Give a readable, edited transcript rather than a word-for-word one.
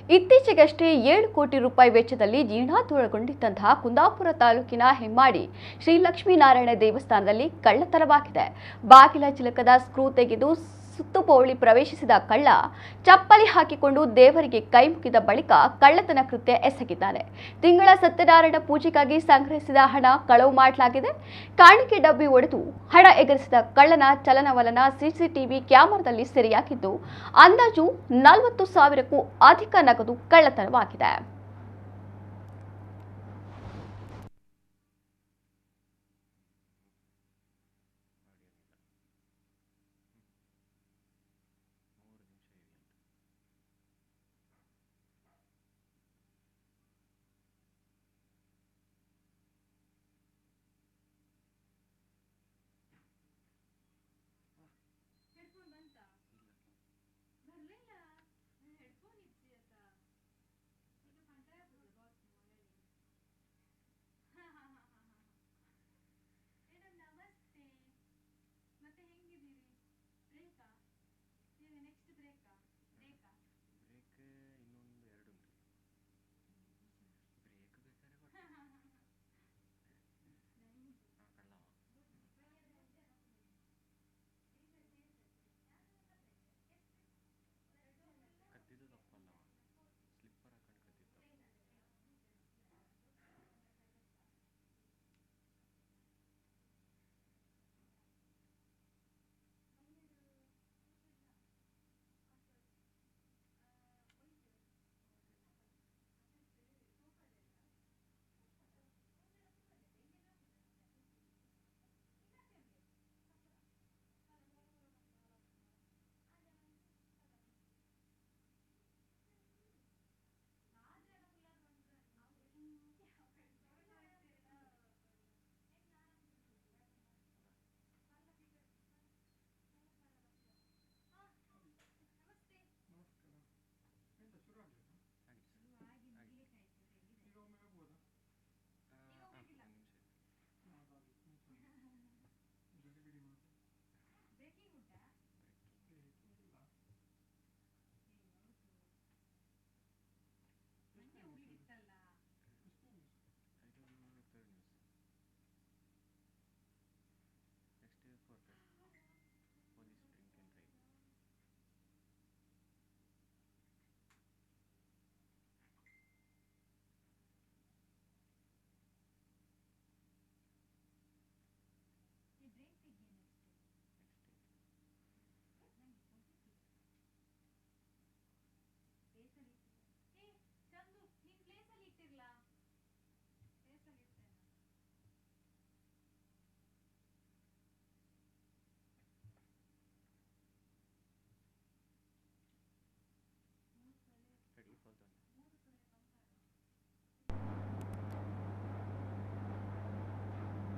ಇತ್ತೀಚೆಗಷ್ಟೇ 7 ಕೋಟಿ ರೂಪಾಯಿ ವೆಚ್ಚದಲ್ಲಿ ಜೀರ್ಣೋದ್ಧಾರಗೊಂಡಿದ್ದಂತಹ ಕುಂದಾಪುರ ತಾಲೂಕಿನ ಹೆಮ್ಮಾಡಿ ಶ್ರೀ ಲಕ್ಷ್ಮೀನಾರಾಯಣ ದೇವಸ್ಥಾನದಲ್ಲಿ ಕಳ್ಳತನವಾಗಿದೆ. ಬಾಗಿಲ ಚಿಲಕದ ಸ್ಕ್ರೂ ತೆಗೆದು ಸುತ್ತುಪೌಳಿ ಪ್ರವೇಶಿಸಿದ ಕಳ್ಳ ಚಪ್ಪಲಿ ಹಾಕಿಕೊಂಡು ದೇವರಿಗೆ ಕೈ ಮುಗಿದ ಬಳಿಕ ಕಳ್ಳತನ ಕೃತ್ಯ ಎಸಗಿದ್ದಾನೆ. ತಿಂಗಳ ಸತ್ಯನಾರಾಯಣ ಪೂಜೆಗಾಗಿ ಸಂಗ್ರಹಿಸಿದ ಹಣ ಕಳವು ಮಾಡಲಾಗಿದೆ. ಕಾಣಿಕೆ ಡಬ್ಬಿ ಒಡೆದು ಹಣ ಎಗರಿಸಿದ ಕಳ್ಳನ ಚಲನವಲನ ಸಿಸಿಟಿವಿ ಕ್ಯಾಮೆರಾದಲ್ಲಿ ಸೆರೆಯಾಗಿದ್ದು ಅಂದಾಜು 40,000ಕ್ಕೂ ಅಧಿಕ ನಗದು ಕಳ್ಳತನವಾಗಿದೆ.